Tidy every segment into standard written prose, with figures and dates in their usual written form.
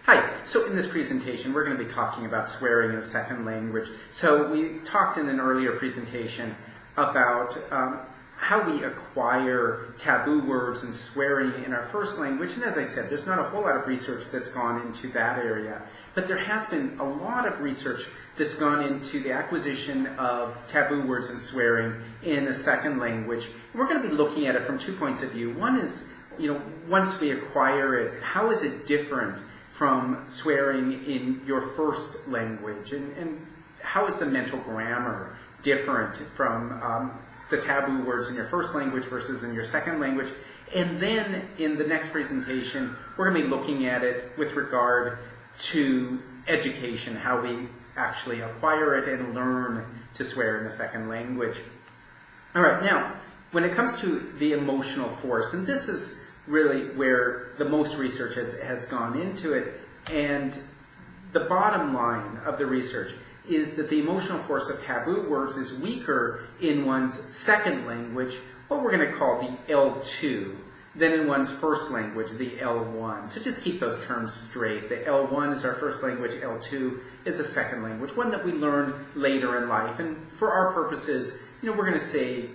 Hi, so in this presentation we're going to be talking about swearing in a second language. So we talked in an earlier presentation about how we acquire taboo words and swearing in our first language, and as I said, there's not a whole lot of research that's gone into that area, but there has been a lot of research that's gone into the acquisition of taboo words and swearing in a second language. And we're going to be looking at it from 2 points of view. One is, once we acquire it, how is it different from swearing in your first language, and how is the mental grammar different from the taboo words in your first language versus in your second language. And then in the next presentation we're going to be looking at it with regard to education, how we actually acquire it and learn to swear in the second language. Alright, now when it comes to the emotional force, and this is really where the most research has gone into it, and the bottom line of the research is that the emotional force of taboo words is weaker in one's second language, what we're going to call the L2, than in one's first language, the L1. So just keep those terms straight. The L1 is our first language, L2 is a second language, one that we learn later in life. And for our purposes, we're going to say,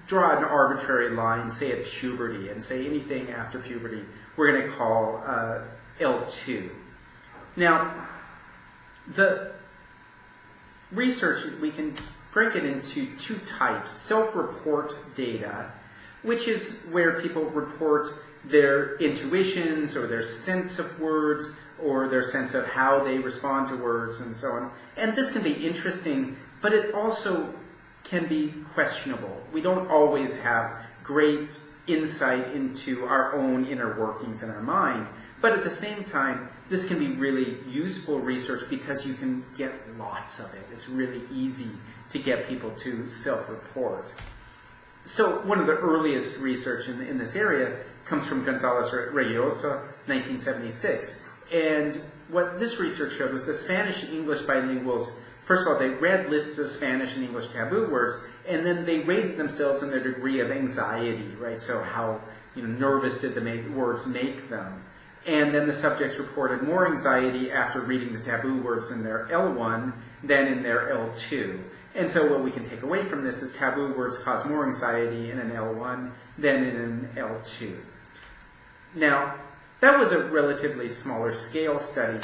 draw an arbitrary line, say at puberty, and say anything after puberty we're going to call L2. Now, the research, we can break it into two types. Self-report data, which is where people report their intuitions or their sense of words or their sense of how they respond to words and so on. And this can be interesting, but it also can be questionable. We don't always have great insight into our own inner workings in our mind, but at the same time, this can be really useful research because you can get lots of it. It's really easy to get people to self-report. So one of the earliest research in this area comes from Gonzalez-Regiosa, 1976. And what this research showed was the Spanish and English bilinguals, first of all, they read lists of Spanish and English taboo words, and then they rated themselves in their degree of anxiety, right? So how nervous did the words make them? And then the subjects reported more anxiety after reading the taboo words in their L1 than in their L2. And so what we can take away from this is taboo words cause more anxiety in an L1 than in an L2. Now, that was a relatively smaller scale study.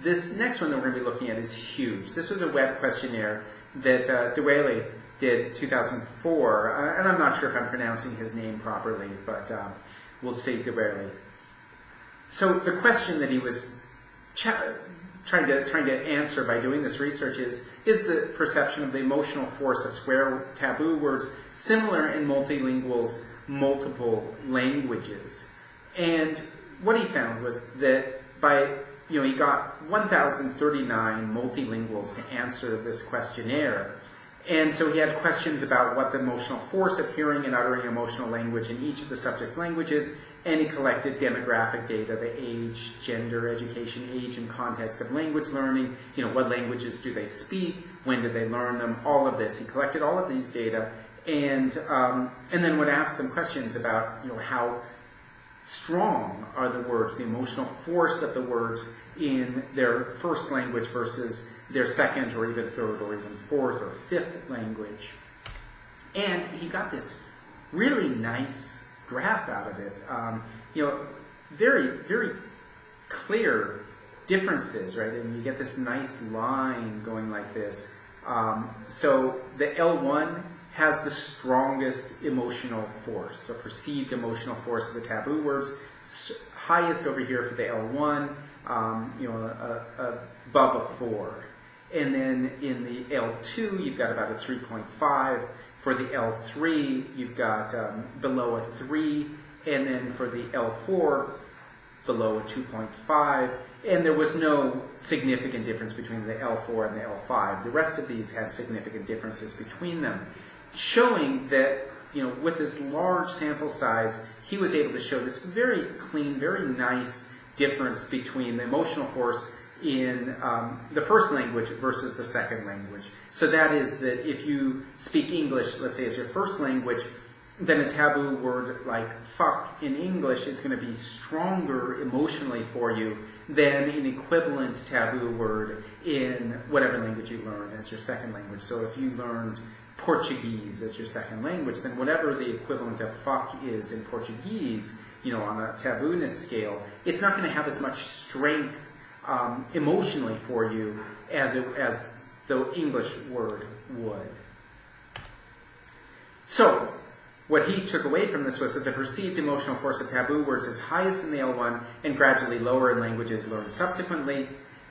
This next one that we're going to be looking at is huge. This was a web questionnaire that Dewaele did in 2004. And I'm not sure if I'm pronouncing his name properly, but we'll say Dewaele. So the question that he was trying to answer by doing this research is the perception of the emotional force of swear taboo words similar in multilinguals' multiple languages? And what he found was that he got 1,039 multilinguals to answer this questionnaire. And so he had questions about what the emotional force of hearing and uttering emotional language in each of the subject's languages, and he collected demographic data, the age, gender, education, age, and context of language learning, what languages do they speak, when did they learn them, all of this. He collected all of these data, and then would ask them questions about how strong are the words, the emotional force of the words in their first language versus their second or even third or even fourth or fifth language. And he got this really nice graph out of it. Very, very clear differences, right? And you get this nice line going like this. So the L1 has the strongest emotional force, so perceived emotional force of the taboo words, highest over here for the L1, above a 4. And then in the L2, you've got about a 3.5. For the L3, you've got below a 3. And then for the L4, below a 2.5. And there was no significant difference between the L4 and the L5. The rest of these had significant differences between them, showing that, with this large sample size, he was able to show this very clean, very nice difference between the emotional force in the first language versus the second language. So that is that if you speak English, let's say as your first language, then a taboo word like fuck in English is going to be stronger emotionally for you than an equivalent taboo word in whatever language you learn as your second language. So if you learned Portuguese as your second language, then whatever the equivalent of fuck is in Portuguese, you know, on a tabooness scale, it's not going to have as much strength emotionally for you as the English word would. So, what he took away from this was that the perceived emotional force of taboo words is highest in the L1 and gradually lower in languages learned subsequently.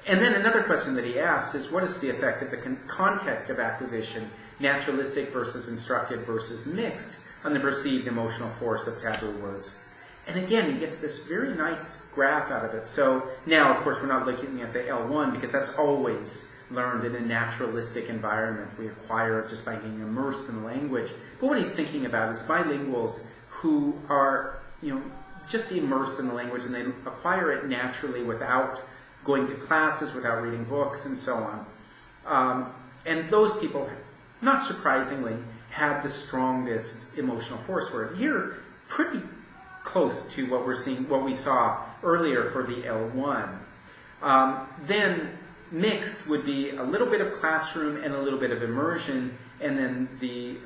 And then another question that he asked is, what is the effect of the context of acquisition, naturalistic versus instructive versus mixed, on the perceived emotional force of taboo words? And again, he gets this very nice graph out of it. So now, of course, we're not looking at the L1 because that's always learned in a naturalistic environment. We acquire it just by being immersed in the language. But what he's thinking about is bilinguals who are, you know, just immersed in the language and they acquire it naturally without going to classes, without reading books, and so on. And those people, not surprisingly, have the strongest emotional force for it. Here, pretty close to what we're seeing, what we saw earlier for the L1. Then mixed would be a little bit of classroom and a little bit of immersion, and then the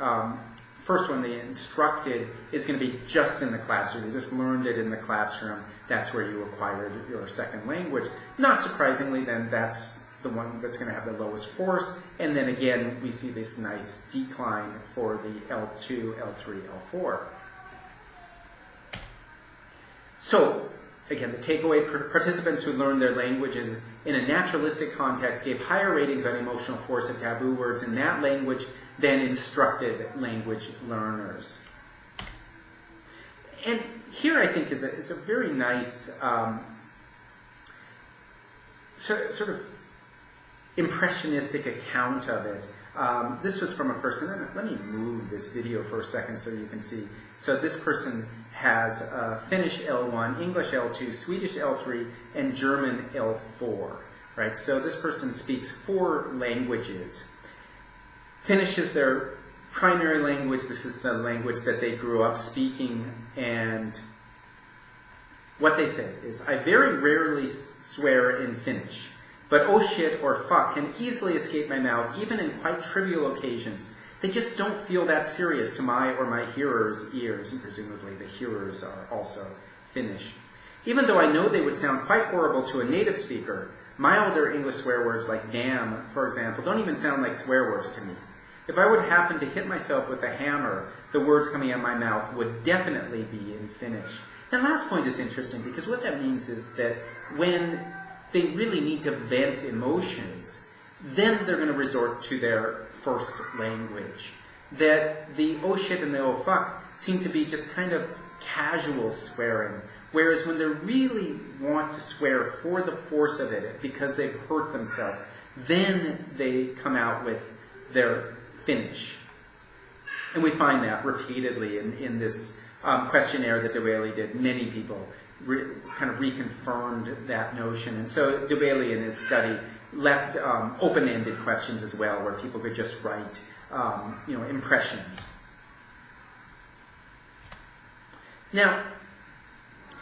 first one, the instructed, is going to be just in the classroom. You just learned it in the classroom. That's where you acquired your second language. Not surprisingly, then that's the one that's going to have the lowest force. And then again, we see this nice decline for the L2, L3, L4. So, again, the takeaway, participants who learned their languages in a naturalistic context gave higher ratings on emotional force of taboo words in that language than instructed language learners. And here I think is a very nice sort of impressionistic account of it. This was from a person, let me move this video for a second so you can see. So this person has Finnish L1, English L2, Swedish L3, and German L4. Right? So this person speaks 4 languages. Finnish is their primary language. This is the language that they grew up speaking, and what they say is, I very rarely swear in Finnish, but oh shit or fuck can easily escape my mouth even in quite trivial occasions. They just don't feel that serious to my or my hearers' ears, and presumably the hearers are also Finnish. Even though I know they would sound quite horrible to a native speaker, milder English swear words like damn, for example, don't even sound like swear words to me. If I would happen to hit myself with a hammer, the words coming out of my mouth would definitely be in Finnish. That last point is interesting because what that means is that when they really need to vent emotions, then they're going to resort to their first language. That the oh shit and the oh fuck seem to be just kind of casual swearing, whereas when they really want to swear for the force of it because they've hurt themselves, then they come out with their Finnish. And we find that repeatedly in this questionnaire that Dewaele did. Many people kind of reconfirmed that notion. And so Dewaele in his study left open-ended questions as well, where people could just write impressions. Now,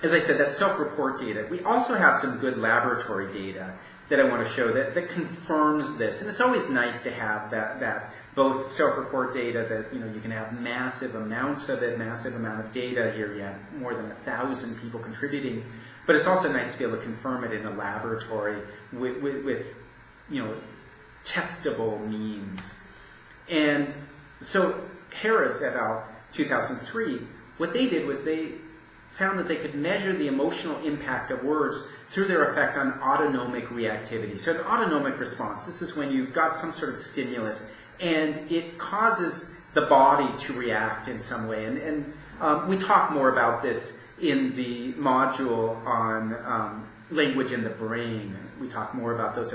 as I said, that's self-report data. We also have some good laboratory data that I want to show that confirms this. And it's always nice to have that both self-report data that you can have massive amounts of it, massive amount of data. Here you have more than 1,000 people contributing. But it's also nice to be able to confirm it in a laboratory with testable means. And so Harris et al. 2003, what they did was they found that they could measure the emotional impact of words through their effect on autonomic reactivity. So an autonomic response, this is when you've got some sort of stimulus and it causes the body to react in some way. And we talk more about this in the module on language in the brain. We talk more about those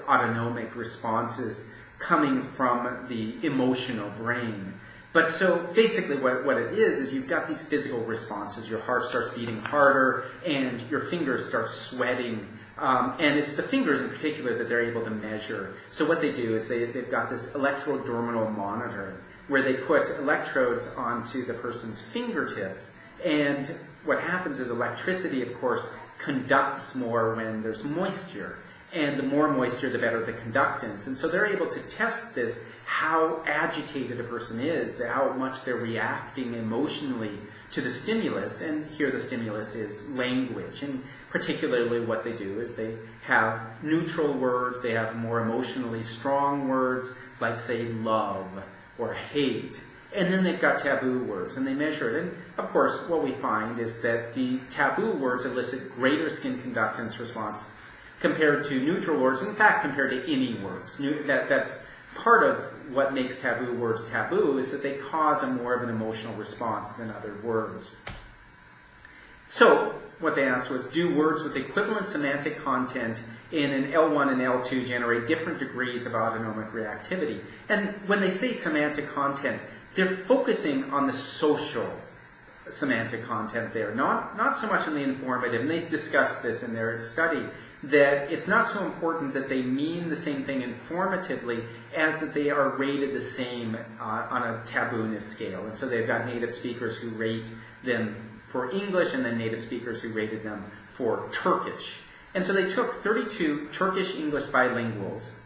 autonomic responses coming from the emotional brain. But so basically what it is you've got these physical responses. Your heart starts beating harder and your fingers start sweating. And it's the fingers in particular that they're able to measure. So what they do is they've got this electrodermal monitor where they put electrodes onto the person's fingertips. And what happens is electricity, of course, conducts more when there's moisture. And the more moisture, the better the conductance. And so they're able to test this, how agitated a person is, how much they're reacting emotionally to the stimulus. And here the stimulus is language. And particularly what they do is they have neutral words, they have more emotionally strong words, like say love or hate. And then they've got taboo words, and they measure it. And of course, what we find is that the taboo words elicit greater skin conductance responses compared to neutral words, in fact, compared to any words. That's part of what makes taboo words taboo, is that they cause a more of an emotional response than other words. So, what they asked was, do words with equivalent semantic content in an L1 and L2 generate different degrees of autonomic reactivity? And when they say semantic content, they're focusing on the social semantic content there, not so much on the informative. And they discussed this in their study, that it's not so important that they mean the same thing informatively as that they are rated the same on a tabooness scale. And so they've got native speakers who rate them for English, and then native speakers who rated them for Turkish. And so they took 32 Turkish-English bilinguals,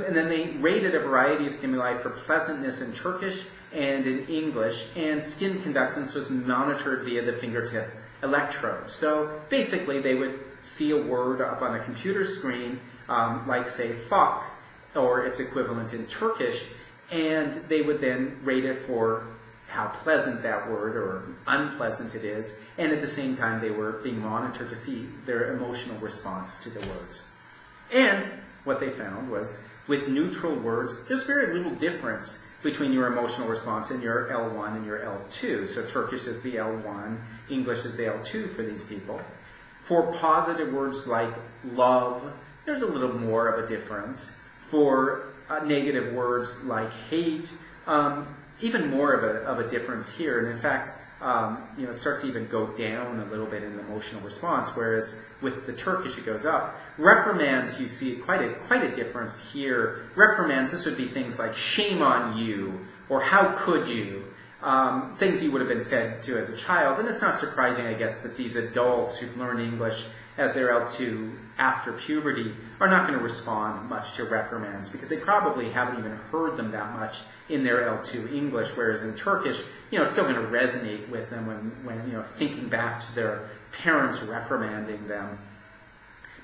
and then they rated a variety of stimuli for pleasantness in Turkish and in English, and skin conductance was monitored via the fingertip electrode. So basically they would see a word up on a computer screen, like say fuck, or its equivalent in Turkish, and they would then rate it for how pleasant that word or unpleasant it is, and at the same time they were being monitored to see their emotional response to the words. And what they found was, with neutral words, there's very little difference between your emotional response in your L1 and your L2. So Turkish is the L1, English is the L2 for these people. For positive words like love, there's a little more of a difference. For negative words like hate, even more of a difference here. And in fact, it starts to even go down a little bit in the emotional response, whereas with the Turkish it goes up. Reprimands, you see quite a difference here. Reprimands, this would be things like shame on you, or how could you, things you would have been said to as a child. And it's not surprising, I guess, that these adults who've learned English as their L2 after puberty are not going to respond much to reprimands, because they probably haven't even heard them that much in their L2 English, whereas in Turkish, it's still going to resonate with them when thinking back to their parents reprimanding them.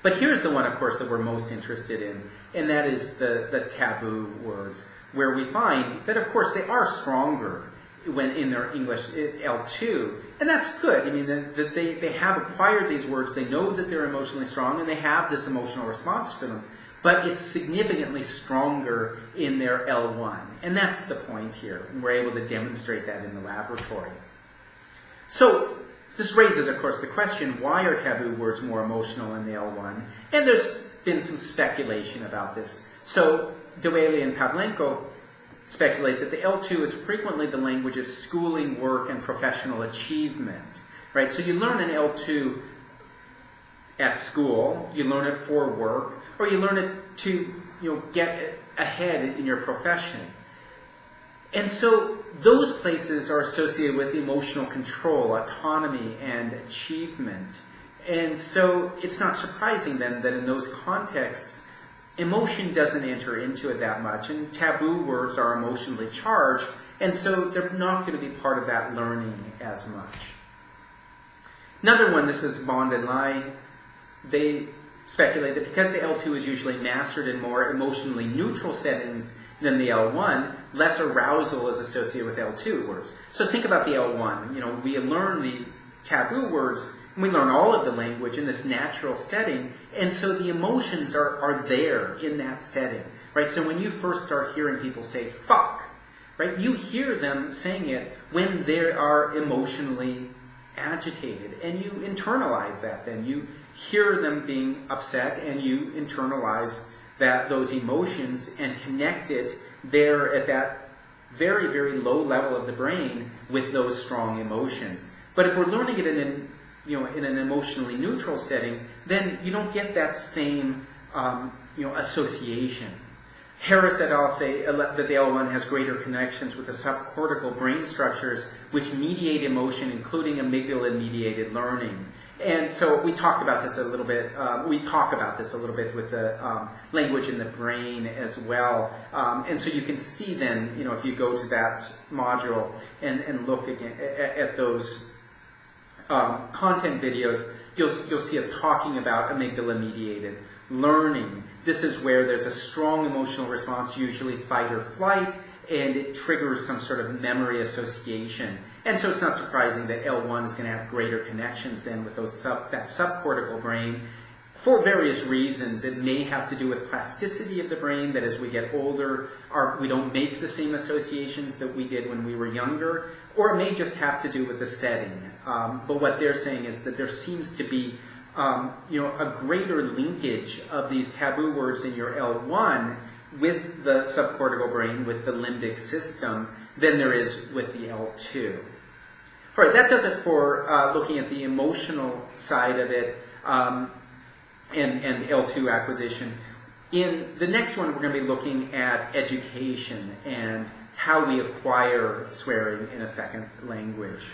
But here's the one, of course, that we're most interested in, and that is the taboo words, where we find that, of course, they are stronger when in their English L2, and that's good. I mean, that they have acquired these words, they know that they're emotionally strong, and they have this emotional response to them, but it's significantly stronger in their L1, and that's the point here, and we're able to demonstrate that in the laboratory. So this raises, of course, the question, why are taboo words more emotional in the L1? And there's been some speculation about this. So Dewaele and Pavlenko speculate that the L2 is frequently the language of schooling, work, and professional achievement. Right? So you learn an L2 at school, you learn it for work, or you learn it to get ahead in your profession. And so those places are associated with emotional control, autonomy, and achievement. And so it's not surprising then that in those contexts, emotion doesn't enter into it that much, and taboo words are emotionally charged, and so they're not going to be part of that learning as much. Another one, this is Bond and Lai, they speculate that because the L2 is usually mastered in more emotionally neutral settings than the L1, less arousal is associated with L2 words. So think about the L1. We learn the taboo words, and we learn all of the language in this natural setting, and so the emotions are there in that setting, right? So when you first start hearing people say fuck, right, you hear them saying it when they are emotionally agitated, and you internalize that then. You hear them being upset, and you internalize those emotions and connect it there at that very, very low level of the brain with those strong emotions. But if we're learning it in an emotionally neutral setting, then you don't get that same association. Harris et al. Say that the L1 has greater connections with the subcortical brain structures which mediate emotion, including amygdala-mediated learning. And so we talked about this a little bit. We talk about this a little bit with the language in the brain as well. And so you can see then, if you go to that module and look again at those content videos, you'll see us talking about amygdala-mediated learning. This is where there's a strong emotional response, usually fight or flight, and it triggers some sort of memory association. And so it's not surprising that L1 is going to have greater connections then with those that subcortical brain for various reasons. It may have to do with plasticity of the brain, that as we get older, we don't make the same associations that we did when we were younger, or it may just have to do with the setting. But what they're saying is that there seems to be a greater linkage of these taboo words in your L1 with the subcortical brain, with the limbic system, than there is with the L2. All right, that does it for looking at the emotional side of it and L2 acquisition. In the next one, we're going to be looking at education and how we acquire swearing in a second language.